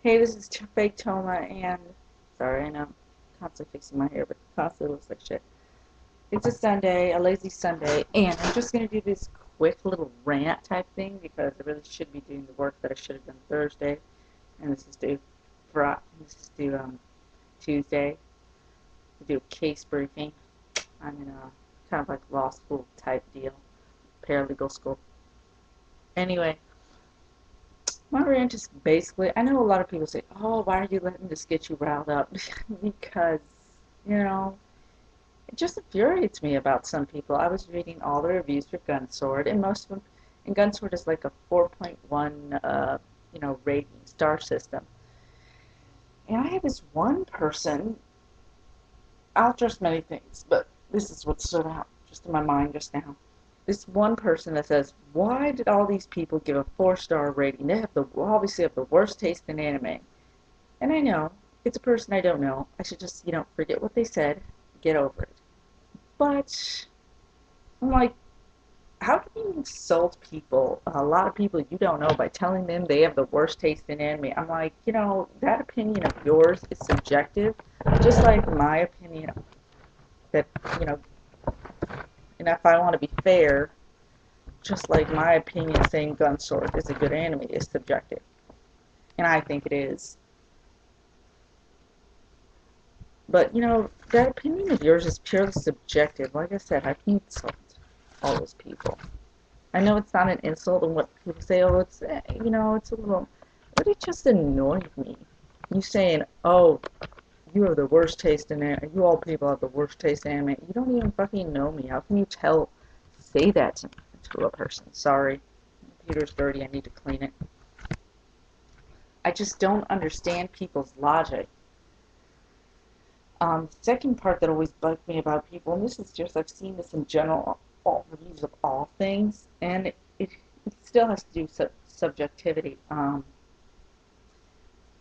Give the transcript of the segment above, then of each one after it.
Hey, this is faketohma, and sorry, I know I'm constantly fixing my hair, but it constantly looks like shit. It's a Sunday, a lazy Sunday, and I'm just gonna do this quick little rant type thing because I really should be doing the work that I should have done Thursday, and this is due Tuesday. To do a case briefing. I'm in a kind of like law school type deal, paralegal school. Anyway, my rant is basically, I know a lot of people say, oh, why are you letting this get you riled up? Because, you know, it just infuriates me about some people. I was reading all the reviews for Gunsword, and most of them, and Gunsword is like a 4.1, rating star system. And I had this one person, I'll address many things, but this is what stood out just in my mind just now. This one person that says, why did all these people give a 4-star rating? They have obviously have the worst taste in anime. And I know, it's a person I don't know. I should just, forget what they said, get over it. But I'm like, how can you insult people, a lot of people you don't know, by telling them they have the worst taste in anime? I'm like, that opinion of yours is subjective, just like my opinion that, you know, and if I want to be fair, just like my opinion saying Gunsword is a good anime is subjective. And I think it is. But, that opinion of yours is purely subjective. Like I said, I can insult all those people. I know it's not an insult, and what people say, oh, it's a little, but it just annoyed me. You saying, oh, you have the worst taste in anime, you all people have the worst taste in anime. You don't even fucking know me. How can you say that to a person? Sorry, my computer's dirty, I need to clean it. I just don't understand people's logic. Second part that always bugs me about people, and this is just, I've seen this in general, all reviews of all things, and it still has to do with subjectivity,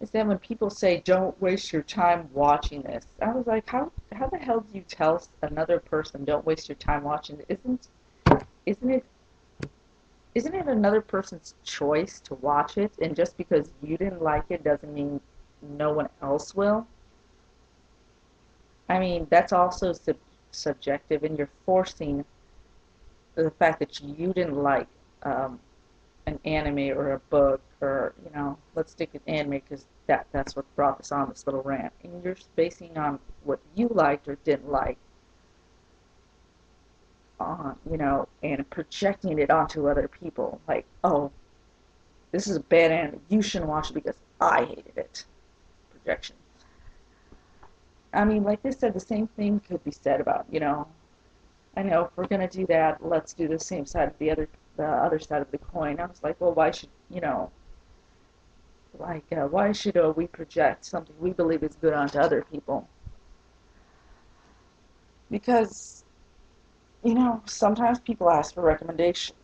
is that when people say, don't waste your time watching this, I was like, how the hell do you tell another person, don't waste your time watching it? Isn't it, isn't it another person's choice to watch it, and just because you didn't like it doesn't mean no one else will? I mean, that's also subjective, and you're forcing the fact that you didn't like um, an anime or a book, or let's stick with anime because that's what brought this on, this little rant, and you're basing on what you liked or didn't like on, and projecting it onto other people, like, oh, this is a bad anime, you shouldn't watch it because I hated it. Projection. I mean, like I said, the same thing could be said about, I know if we're gonna do that, let's do the same side of the other side of the coin. I was like, well, why should, why should we project something we believe is good onto other people? Because, sometimes people ask for recommendations.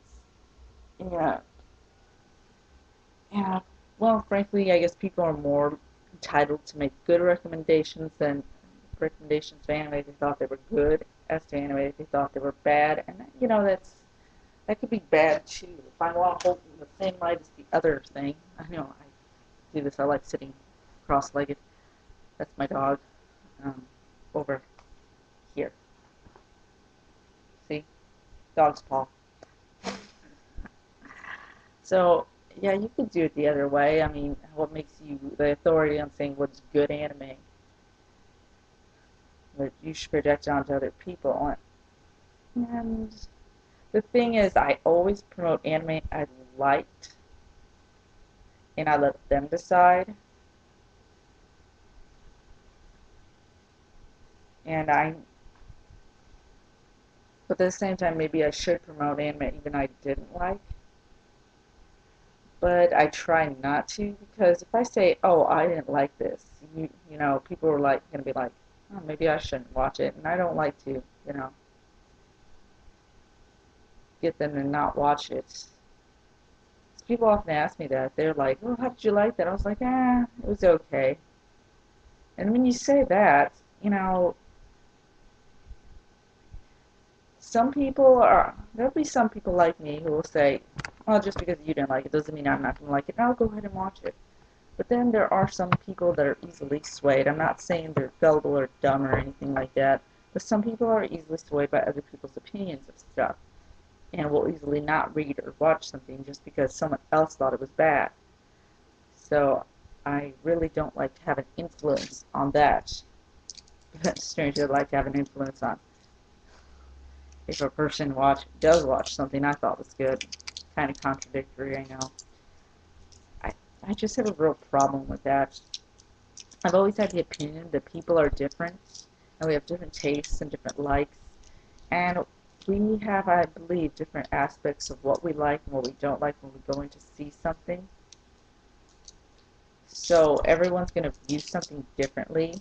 Yeah, yeah. Well, frankly, I guess people are more entitled to make good recommendations than recommendations to anime they thought they were good as to anime they thought they were bad, and that could be bad too. If I want to hold in the same light as the other thing, I know I do this. I like sitting cross-legged. That's my dog um, over here. See, dog's paw. So yeah, you could do it the other way. I mean, what makes you the authority on saying what's good anime that you should project onto other people? And the thing is, I always promote anime I liked, and I let them decide. And but at the same time, maybe I should promote anime even I didn't like. But I try not to, because if I say, "Oh, I didn't like this," people are like gonna be like, "Oh, maybe I shouldn't watch it," and I don't like to, get them to not watch it. People often ask me that. They're like, "Oh, how did you like that?" I was like, it was okay." And when you say that, you know, there'll be some people like me who will say, "Well, just because you didn't like it doesn't mean I'm not gonna like it. And I'll go ahead and watch it." But then there are some people that are easily swayed. I'm not saying they're gullible or dumb or anything like that, but some people are easily swayed by other people's opinions of stuff and will easily not read or watch something just because someone else thought it was bad. So I really don't like to have an influence on that. But strangely, I'd like to have an influence on if a person does watch something I thought was good. Kind of contradictory, I know. I, I just have a real problem with that. I've always had the opinion that people are different, and we have different tastes and different likes, and we have, I believe, different aspects of what we like and what we don't like when we go in to see something. So everyone's going to view something differently.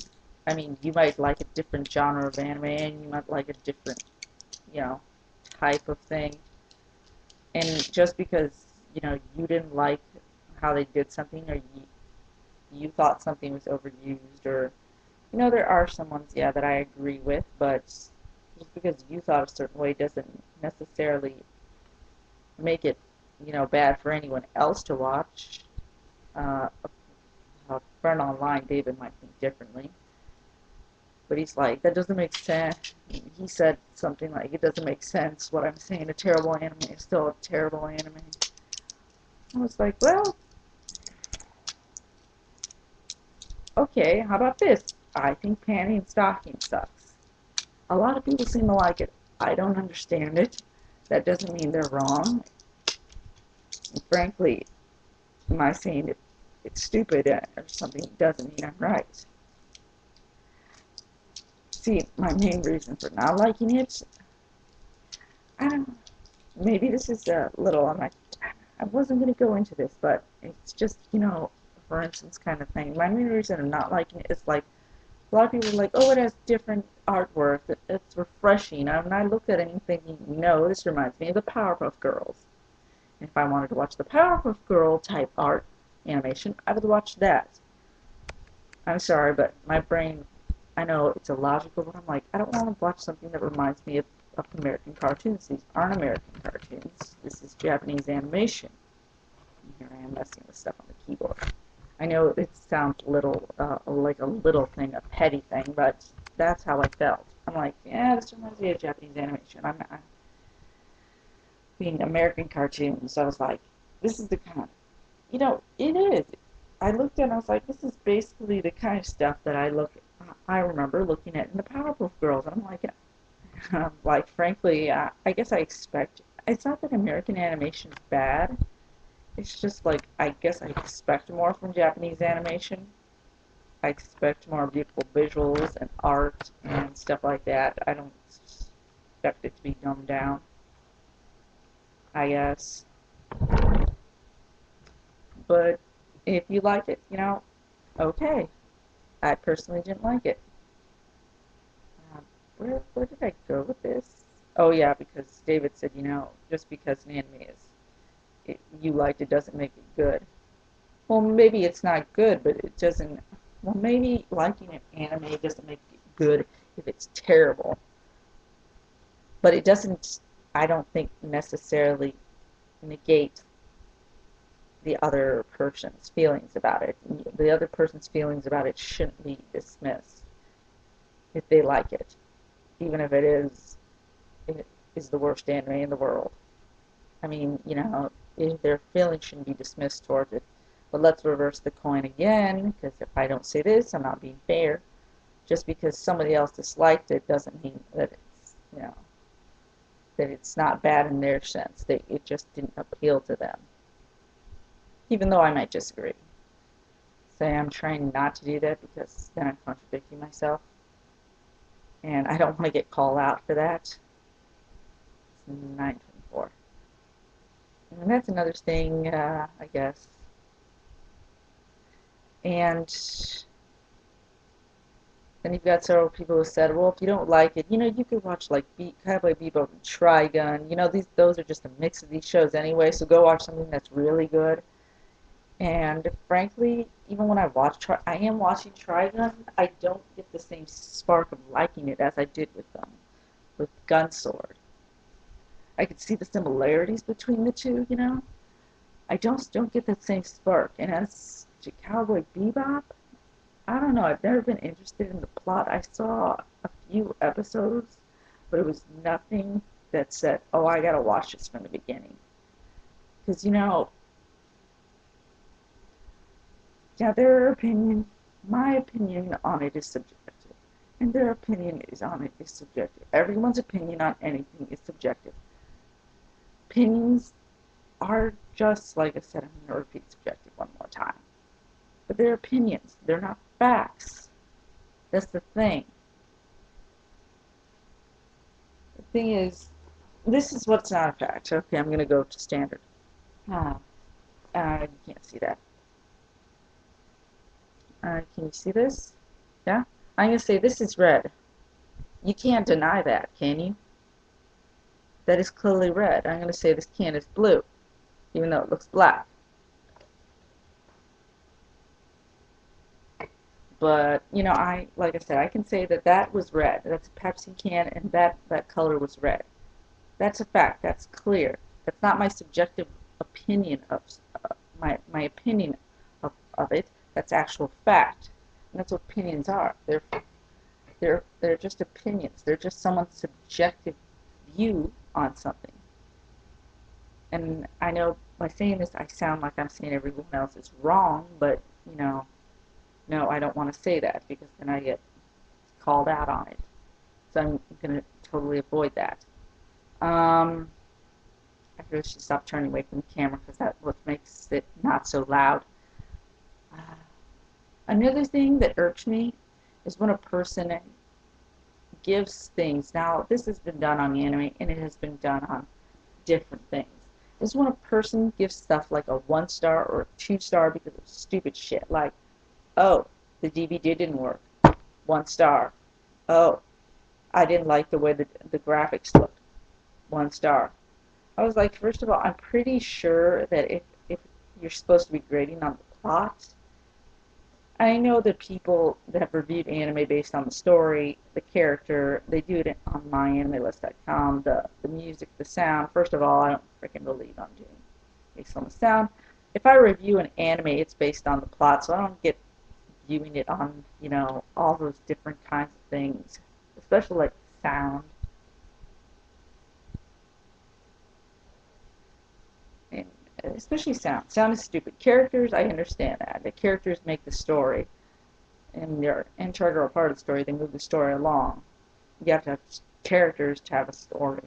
I mean, you might like a different genre of anime, and you might like a different, you know, type of thing. And just because, you didn't like how they did something, or you thought something was overused, or, there are some ones, yeah, that I agree with, but just because you thought a certain way doesn't necessarily make it, bad for anyone else to watch. A friend online, David, might think differently. But he's like, that doesn't make sense. He said something like, it doesn't make sense what I'm saying. A terrible anime is still a terrible anime. I was like, well, okay, how about this? I think Panty and Stocking sucks. A lot of people seem to like it. I don't understand it. That doesn't mean they're wrong. And frankly, my saying it's stupid or something doesn't mean I'm right. See, my main reason for not liking it, I don't know, maybe this is a little, I wasn't going to go into this, but it's just, for instance kind of thing. My main reason of not liking it is like, a lot of people are like, oh, it has different artwork, it's refreshing. And I looked at it and thinking, no, this reminds me of the Powerpuff Girls. And if I wanted to watch the Powerpuff Girl type art animation, I would watch that. I'm sorry, but my brain, I know it's illogical, but I'm like, I don't want to watch something that reminds me of American cartoons. These aren't American cartoons. This is Japanese animation. And here I am messing with stuff on the keyboard. I know it sounds like a little thing, a petty thing, but that's how I felt. I'm like, yeah, this reminds me of Japanese animation. I'm being American cartoons. I was like, this is the kind of, it is. I looked at it and I was like, this is basically the kind of stuff that I remember looking at in the Powerpuff Girls. And I'm like, frankly, I guess I expect, it's not that American animation is bad. It's just like, I guess I expect more from Japanese animation. I expect more beautiful visuals and art and stuff like that. I don't expect it to be dumbed down, I guess. But if you like it, okay. I personally didn't like it. Uh, where did I go with this? Oh yeah, because David said, just because an anime you liked it doesn't make it good. Well, maybe it's not good, but it doesn't. Well, maybe liking an anime doesn't make it good if it's terrible. But it doesn't, I don't think, necessarily negate the other person's feelings about it. The other person's feelings about it shouldn't be dismissed if they like it, even if it is the worst anime in the world. I mean, their feelings shouldn't be dismissed towards it. But let's reverse the coin again, because if I don't say this, I'm not being fair. Just because somebody else disliked it doesn't mean that that it's not bad in their sense. It just didn't appeal to them. Even though I might disagree. Say I'm trying not to do that because then I'm contradicting myself. And I don't want to get called out for that. It's 9:24. And that's another thing, I guess. And then you've got several people who said, well, if you don't like it, you could watch like Cowboy Bebop and Trigun. Those are just a mix of these shows anyway, so go watch something that's really good. And frankly, even when I am watching Trigun, I don't get the same spark of liking it as I did with Gunsword. I could see the similarities between the two, I don't get that same spark, and Cowboy Bebop. I don't know. I've never been interested in the plot. I saw a few episodes, but it was nothing that said, "Oh, I gotta watch this from the beginning." Because yeah, their opinion, my opinion on it is subjective, and their opinion is on it is subjective. Everyone's opinion on anything is subjective. Opinions are just, like I said, I'm going to repeat subjective one more time. But they're opinions. They're not facts. That's the thing. The thing is, this is what's not a fact. Okay, I'm going to go to standard. Ah, you can't see that. Can you see this? Yeah? I'm going to say this is red. You can't deny that, can you? That is clearly red. I'm going to say this can is blue, even though it looks black. But, like I said, I can say that that was red. That's a Pepsi can, and that color was red. That's a fact. That's clear. That's not my subjective opinion of my opinion of it. That's actual fact. And that's what opinions are. They're just opinions. They're just someone's subjective view on something. And I know by saying this, I sound like I'm saying everyone else is wrong, but no, I don't want to say that because then I get called out on it. So I'm going to totally avoid that. I really should stop turning away from the camera because that's what makes it not so loud. Uh, Another thing that irks me is when a person gives things. Now, this has been done on anime and it has been done on different things. Is when a person gives stuff like a 1-star or a 2-star because of stupid shit. Like, oh, the DVD didn't work. 1 star. Oh, I didn't like the way the graphics looked. 1 star. I was like, first of all, I'm pretty sure that if you're supposed to be grading on the plot, I know that people that have reviewed anime based on the story, the character, they do it on myanimelist.com, the music, the sound. First of all, I don't freaking believe I'm doing based on the sound. If I review an anime, it's based on the plot, so I don't get viewing it on, all those different kinds of things, especially like sound. And especially sound. Sound is stupid. Characters, I understand that. The characters make the story, and they're integral part of the story. They move the story along. You have to have characters to have a story.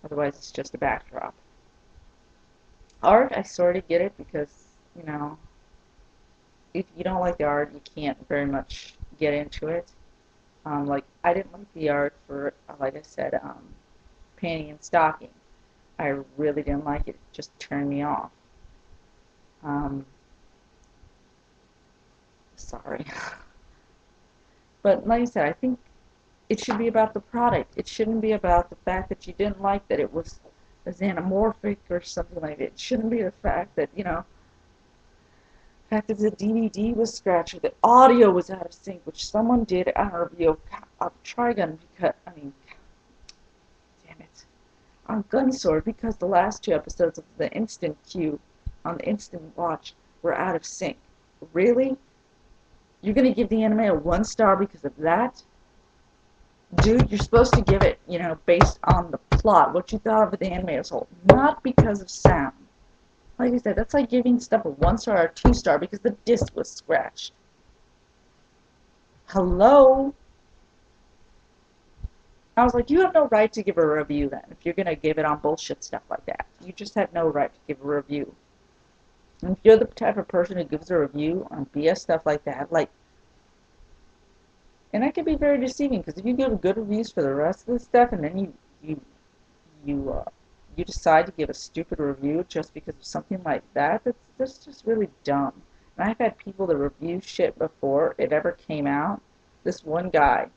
Otherwise, it's just a backdrop. Art, I sort of get it because, if you don't like the art, you can't very much get into it. Like, I didn't like the art for, like I said, Panty and Stocking. I really didn't like it. It just turned me off. Um, Sorry. But like I said, I think it should be about the product. It shouldn't be about the fact that you didn't like that it was anamorphic or something like that. It shouldn't be the fact that, the fact that the DVD was scratched or the audio was out of sync, which someone did on a review of Trigun because, damn it, on Gunsword because the last 2 episodes of the Instant Queue on the Instant Watch were out of sync. Really? You're going to give the anime a 1 star because of that? Dude, you're supposed to give it, based on the plot, what you thought of the anime as a whole, not because of sound. Like I said, that's like giving stuff a 1 star or a 2 star because the disc was scratched. Hello? I was like, you have no right to give a review then, if you're going to give it on bullshit stuff like that. You just have no right to give a review. And if you're the type of person who gives a review on BS stuff like that, and that can be very deceiving because if you give good reviews for the rest of the stuff and then you decide to give a stupid review just because of something like that, that's just really dumb. And I've had people that review shit before it ever came out. This one guy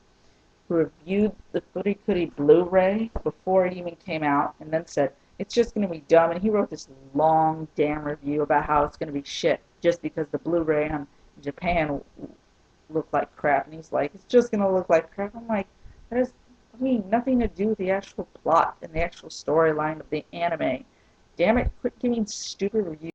who reviewed the Goody Goody Blu-ray before it even came out and then said it's just going to be dumb, and he wrote this long damn review about how it's going to be shit just because the Blu-ray on Japan look like crap, and he's like, it's just gonna look like crap. I'm like, that has, nothing to do with the actual plot and the actual storyline of the anime. Damn it, quit giving stupid reviews.